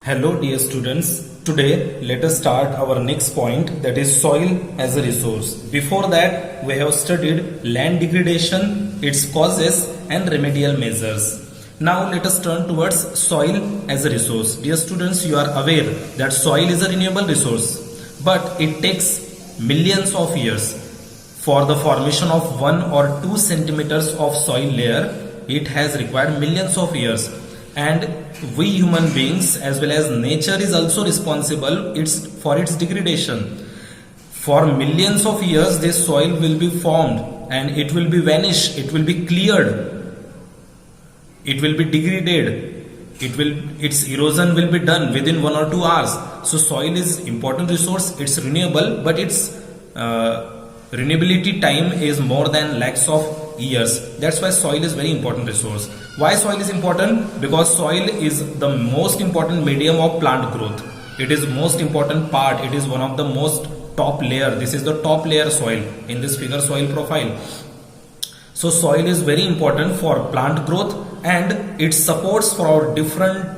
Hello dear students, today let us start our next point, that is soil as a resource. Before that we have studied land degradation, its causes and remedial measures. Now let us turn towards soil as a resource. Dear students, you are aware that soil is a renewable resource, but it takes millions of years for the formation of 1 or 2 centimeters of soil layer. It has required millions of years, and we human beings as well as nature is also responsible for its degradation. For millions of years this soil will be formed and it will be vanished, it will be cleared, it will be degraded, its erosion will be done within 1 or 2 hours. So soil is important resource, it's renewable, but its renewability time is more than lakhs of years. That's why soil is very important resource. Why soil is important? Because soil is the most important medium of plant growth. It is most important part. It is one of the most top layer. This is the top layer soil in this figure soil profile. So soil is very important for plant growth and it supports for our different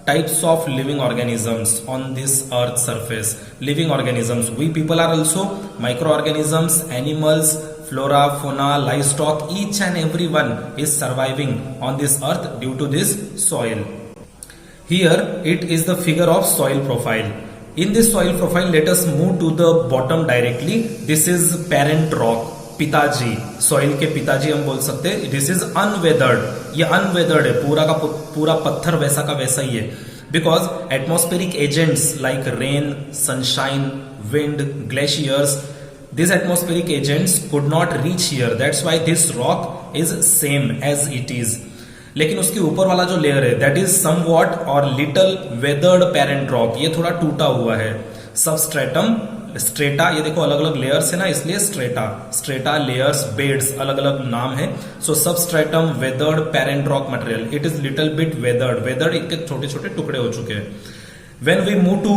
types of living organisms on this earth surface. Living organisms, we people are also microorganisms, animals, flora, fauna, livestock, each and every one is surviving on this earth due to this soil. Here it is the figure of soil profile. In this soil profile, let us move to the bottom directly. This is parent rock, पिताजी, soil के पिताजी हम बोल सकते हैं. This is unweathered, ये unweathered है, पूरा का पूरा पत्थर वैसा का वैसा ही है. Because atmospheric agents like rain, sunshine, wind, glaciers, these atmospheric agents could not reach here. That's why this rock is same as it is. लेकिन उसके ऊपर वाला जो लेयर है, that is somewhat or little weathered parent rock, ये थोड़ा टूटा हुआ है. सबस्ट्रेटम, स्ट्रेटा, ये देखो अलग अलग लेयर्स है ना, इसलिए स्ट्रेटा, स्ट्रेटा, लेयर्स, बेड्स, अलग अलग नाम है. So substratum, weathered parent rock material, it is little bit weathered. Weathered इनके छोटे छोटे टुकड़े हो चुके हैं. When we move to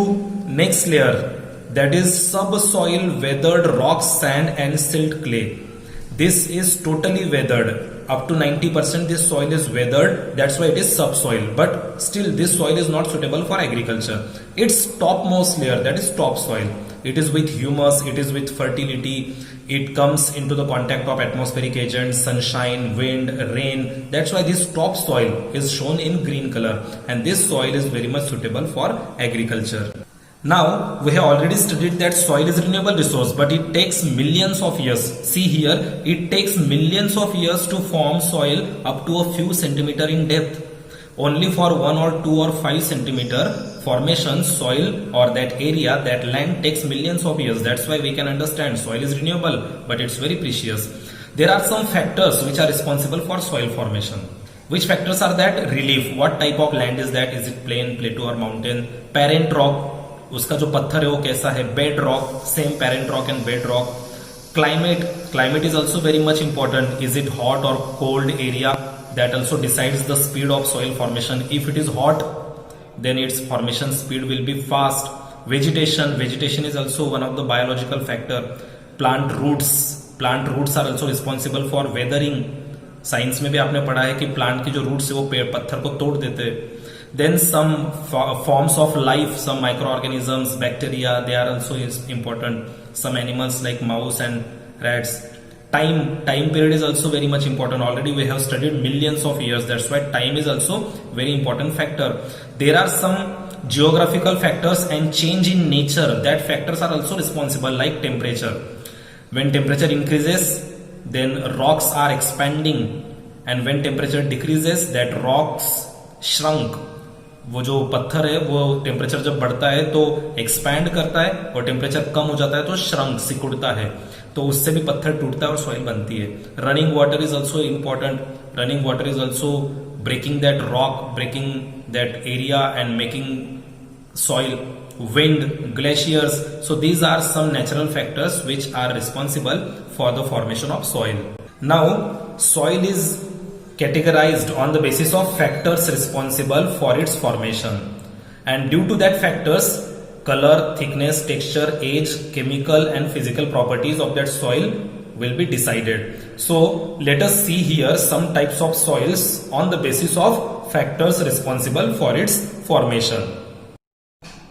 next layer, that is subsoil weathered rock, sand and silt clay. This is totally weathered. Up to 90% this soil is weathered. That's why it is subsoil. But still this soil is not suitable for agriculture. Its topmost layer, that is topsoil, it is with humus, it is with fertility. It comes into the contact of atmospheric agents, sunshine, wind, rain. That's why this topsoil is shown in green color. And this soil is very much suitable for agriculture. Now we have already studied that soil is a renewable resource, but it takes millions of years. See here, it takes millions of years to form soil up to a few centimeter in depth. Only for 1 or 2 or 5 centimeter formation, soil or that area, that land takes millions of years. That's why we can understand soil is renewable, but it's very precious. There are some factors which are responsible for soil formation. Which factors are that? Relief. What type of land is that? Is it plain, plateau or mountain? Parent rock, उसका जो पत्थर है वो कैसा है. Bedrock, same parent rock and bedrock. Climate, climate is also very much important. Is it hot और cold area? That also decides the speed of soil formation. If it is hot then its formation speed will be fast. Vegetation, vegetation is also one of the biological factor. Plant roots are also responsible for weathering. Science में भी आपने पढ़ा है कि plant की जो roots है वो पेड़ पत्थर को तोड़ देते हैं. Then some forms of life, some microorganisms, bacteria, they are also important. Some animals like mouse and rats. Time period is also very much important. Already we have studied millions of years. That's why time is also very important factor. There are some geographical factors and change in nature. That factors are also responsible, like temperature. When temperature increases, then rocks are expanding, and when temperature decreases, that rocks shrunk. वो जो पत्थर है वो temperature जब बढ़ता है तो expand करता है, और टेम्परेचर कम हो जाता है तो श्रंक, सिकुड़ता है, तो उससे भी पत्थर टूटता है और सॉइल बनती है. Running water is also important. Running water is also breaking that rock, breaking that area and making soil. Wind, glaciers. So these are some natural factors which are responsible for the formation of soil. Now soil is categorized on the basis of factors responsible for its formation, and due to that factors, color, thickness, texture, age, chemical and physical properties of that soil will be decided. So let us see here some types of soils on the basis of factors responsible for its formation.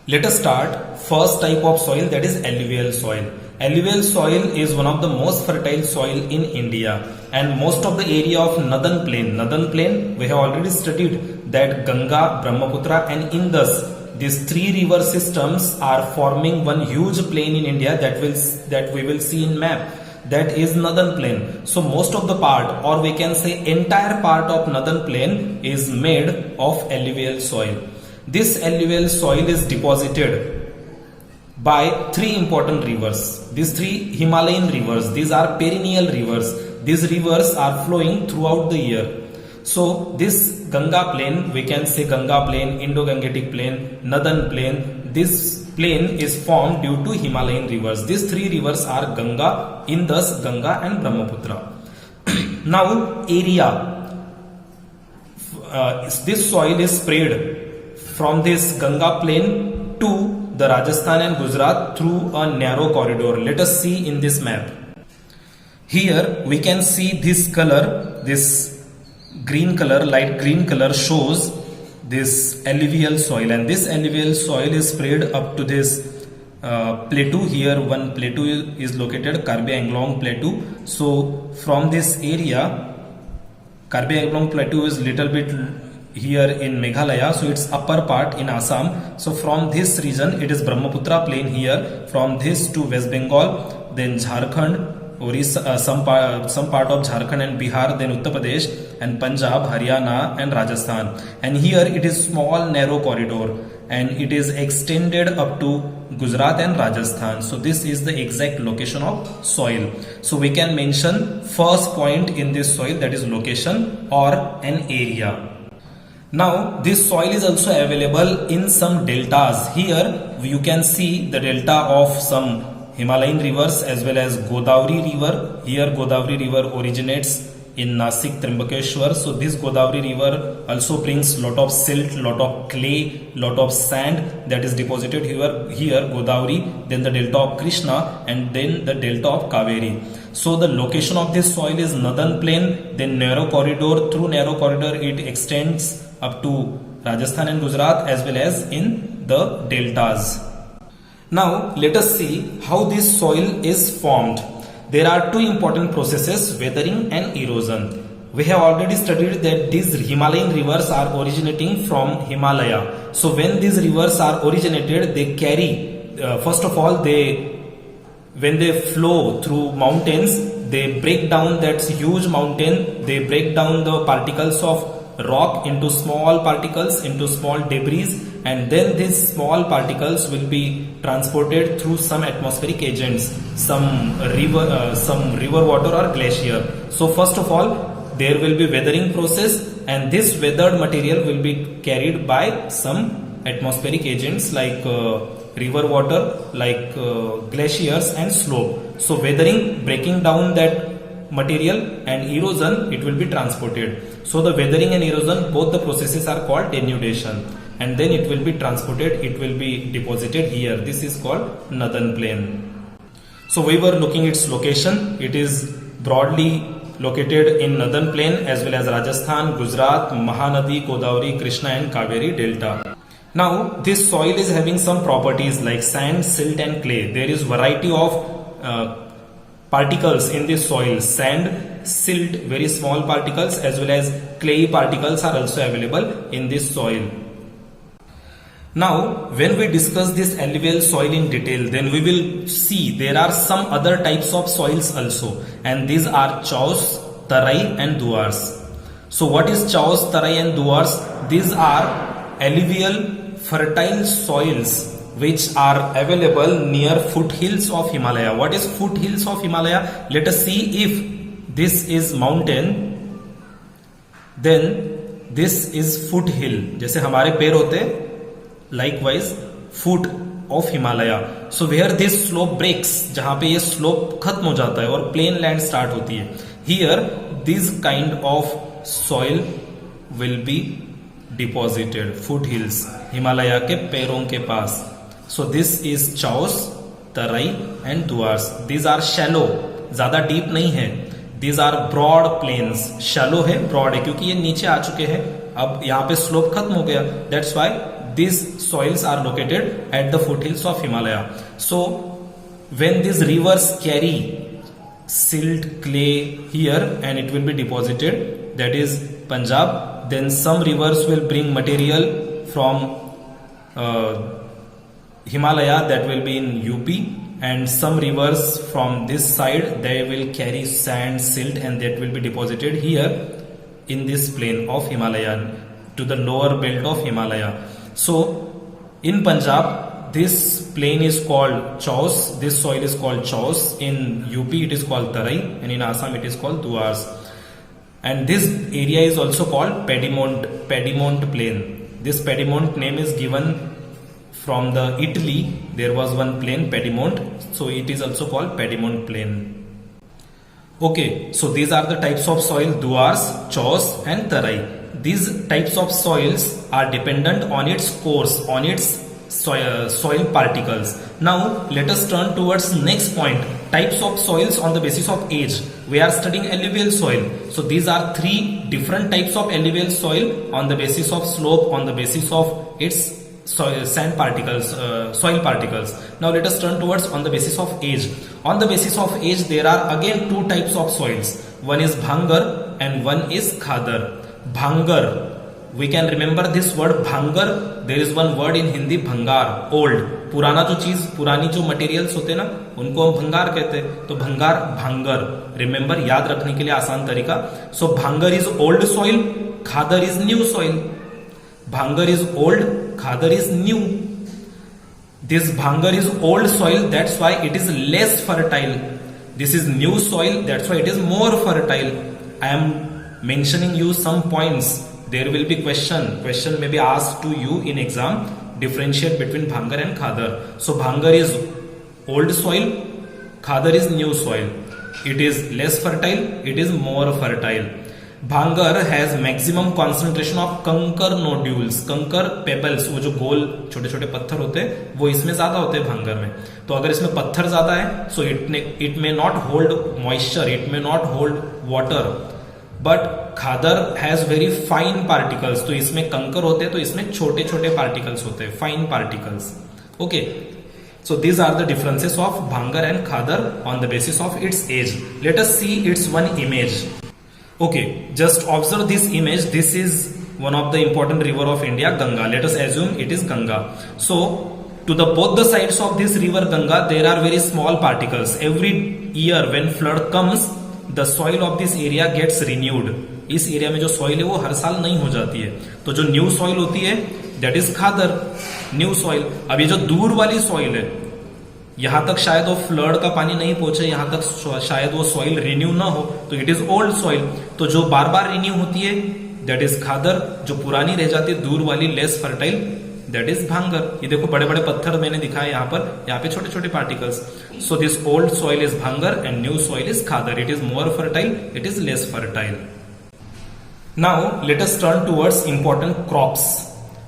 Let us start first type of soil, that is alluvial soil. Alluvial soil is one of the most fertile soil in India, and most of the area of northern plain we have already studied that Ganga, Brahmaputra and Indus, these three river systems are forming one huge plain in India that we will see in map. That is northern plain. So most of the part, or we can say entire part of northern plain is made of alluvial soil. This alluvial soil is deposited by three important rivers. These three Himalayan rivers, these are perennial rivers. These rivers are flowing throughout the year. So this Ganga plain, we can say Ganga plain, Indo-Gangetic plain, northern plain, this plain is formed due to Himalayan rivers. These three rivers are Ganga, Indus, Ganga and Brahmaputra. Now area, this soil is spread from this Ganga plain to the Rajasthan and Gujarat through a narrow corridor. Let us see in this map. Here we can see this color, this green color, light green color shows this alluvial soil, and this alluvial soil is spread up to this plateau. Here one plateau is located, Karbi Anglong plateau. So from this area, Karbi Anglong plateau is little bit here in Meghalaya, so its upper part in Assam. So from this region it is Brahmaputra plain here, from this to West Bengal, then Jharkhand, Orissa, some part of Jharkhand and Bihar, then Uttar Pradesh and Punjab, Haryana and Rajasthan. And here it is small narrow corridor and it is extended up to Gujarat and Rajasthan. So this is the exact location of soil. So we can mention first point in this soil, that is location or an area. Now this soil is also available in some deltas. Here you can see the delta of some Himalayan rivers as well as Godavari river. Here Godavari river originates in Nasik, Trimbakeshwar. So this Godavari river also brings lot of silt, lot of clay, lot of sand that is deposited here Godavari, then the delta of Krishna and then the delta of Kaveri. So the location of this soil is northern plain, then narrow corridor. Through narrow corridor it extends up to Rajasthan and Gujarat as well as in the deltas. Now let us see how this soil is formed. There are two important processes, weathering and erosion. We have already studied that these Himalayan rivers are originating from Himalaya. So when these rivers are originated, they carry, first of all, when they flow through mountains, they break down that huge mountain, they break down the particles of rock into small particles, into small debris, and then these small particles will be transported through some atmospheric agents, some river water or glacier. So first of all there will be weathering process, and this weathered material will be carried by some atmospheric agents like river water, like glaciers and slope. So weathering, breaking down that material, and erosion, it will be transported. So the weathering and erosion, both the processes are called denudation, and then it will be transported, it will be deposited here. This is called northern plain. So we were looking its location. It is broadly located in northern plain as well as Rajasthan, Gujarat, Mahanadi, Godavari, Krishna and Kaveri delta. Now this soil is having some properties like sand, silt and clay. There is variety of particles in this soil. Sand, silt, very small particles, as well as clay particles are also available in this soil. Now when we discuss this alluvial soil in detail, then we will see there are some other types of soils also, and these are chaus, tarai and duars. So what is chaus, tarai and duars? These are alluvial fertile soils which are available near foothills of Himalaya. What is foothills of Himalaya? Let us see. If this is mountain, then this is foothill. जैसे हमारे पैर होते, likewise foot of Himalaya. So where this slope breaks, जहाँ पे ये slope खत्म हो जाता है और plain land start होती है, here this kind of soil will be deposited. Foothills, Himalaya के पैरों के पास. So this is chaus, tarai and duars. These are shallow, ज़्यादा deep नहीं है. These are broad plains. Shallow है, broad है, क्योंकि ये नीचे आ चुके हैं. अब यहाँ पे slope खत्म हो गया. That's why these soils are located at the foothills of Himalaya. So when these rivers carry silt, clay here and it will be deposited, that is Punjab, then some rivers will bring material from Himalaya, that will be in UP, and some rivers from this side they will carry sand, silt, and that will be deposited here in this plain of Himalaya to the lower belt of Himalaya. So in Punjab, this plain is called Chaus, this soil is called Chaus. In UP it is called Tarai, and in Assam it is called Duars. And this area is also called Piedmont plain. This Piedmont name is given from the Italy. There was one plain, Piedmont, so it is also called Piedmont plain. Okay, so these are the types of soil: Duars, Chaus and Tarai. These types of soils are dependent on its cores, on its soil particles. Now let us turn towards next point, types of soils on the basis of age. We are studying alluvial soil. So these are three different types of alluvial soil on the basis of slope, on the basis of its soil particles. Now let us turn towards on the basis of age. On the basis of age, there are again two types of soils. One is Bhangar and one is Khadar. Bhangar, we can remember this word Bhangar. There is one word in Hindi, Bhangar, old. पुराना जो चीज, पुरानी जो materials होते हैं ना, उनको हम भंगार कहते हैं. तो भंगार, भांगर, रिमेंबर, याद रखने के लिए आसान तरीका. So bhangar is old soil, khadar is new soil. Bhangar is old, khadar is new. This bhangar is old soil, that's why it is less fertile. This is new soil, that's why it is more fertile. I am mentioning you some points. There will be question may be asked to you in exam. Differentiate between bhangar and khadar. So bhangar is old soil, khadar is new soil. It is less fertile, it is more fertile. भांगर has maximum concentration of कंकर nodules, कंकर pebbles, वो जो गोल छोटे छोटे पत्थर होते हैं वो इसमें ज्यादा होते हैं भांगर में. तो अगर इसमें पत्थर ज्यादा है, so it may not hold moisture, it may not hold water. But khadar has very fine particles. तो इसमें कंकर होते हैं, तो इसमें छोटे छोटे पार्टिकल्स होते हैं, fine particles. Okay, so these are the differences of bhangar and khadar on the basis of its age. Let us see its one image. Okay, just observe this image. This is one of the important river of India, Ganga. Let us assume it is Ganga. So to the both the sides of this river Ganga, there are very small particles. Every year when flood comes, the soil of this area gets renewed. इस area में जो soil है वो हर साल नई हो जाती है. तो जो new soil होती है, that is Khadar, new soil. अब ये जो दूर वाली soil है, यहां तक शायद वो फ्लड का पानी नहीं पहुंचे, यहां तक शायद वो सॉइल रिन्यू ना हो, तो इट इज ओल्ड सॉइल. तो जो बार बार रिन्यू होती है, दैट इज खादर. जो पुरानी रह जाती है दूर वाली, लेस फर्टाइल, दैट इज भांगर. ये देखो बड़े बड़े पत्थर मैंने दिखाए यहाँ पे छोटे छोटे particles. So this old soil is bhangar and new soil is khadar. It is more fertile, it is less fertile. Now let us turn towards important crops.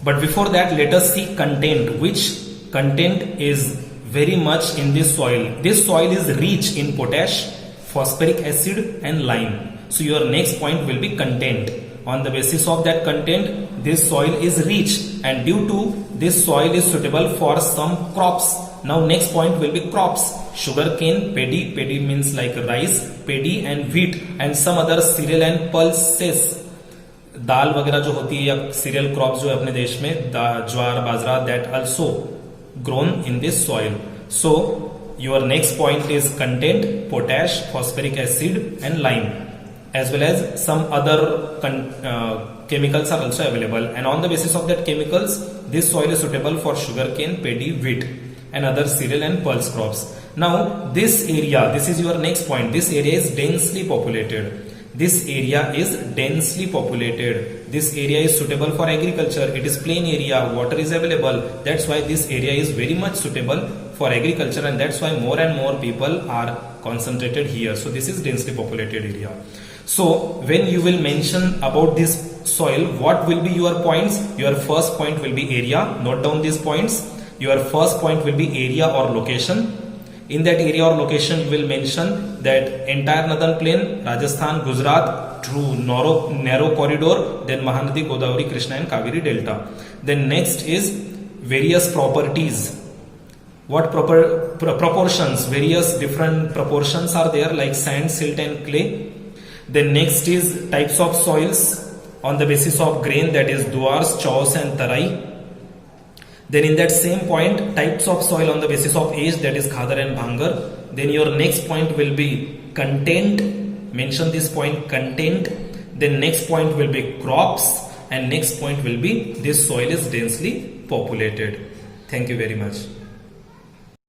But before that let us see content. Which content is very much in this soil. This soil is rich in potash, phosphoric acid and lime. So your next point will be content. On the basis of that content, this soil is rich, and due to this soil is suitable for some crops. Now next point will be crops. Sugarcane, paddy means like rice, paddy and wheat and some other cereal and pulses. दाल वगैरह जो होती है या cereal crops जो है अपने देश में, ज्वार, बाजरा, that also grown in this soil. So your next point is content, potash, phosphoric acid and lime, as well as some other chemicals are also available, and on the basis of that chemicals this soil is suitable for sugarcane, paddy, wheat and other cereal and pulse crops. Now this area, this is your next point, this area is densely populated. This area is densely populated. This area is suitable for agriculture. It is plain area, water is available. That's why this area is very much suitable for agriculture, and that's why more and more people are concentrated here. So this is densely populated area. So when you will mention about this soil, what will be your points? Your first point will be area. Note down these points. Your first point will be area or location. In that area or location, we will mention that entire northern plain, Rajasthan, Gujarat, through narrow corridor, then Mahanadi, Godavari, Krishna and Kaveri Delta. Then next is various properties. What proportions, various different proportions are there, like sand, silt and clay. Then next is types of soils on the basis of grain, that is duars, chaus and tarai. Then in that same point, types of soil on the basis of age, that is khadar and bhangar. Then your next point will be content, mention this point, content. Then next point will be crops, and next point will be this soil is densely populated. Thank you very much.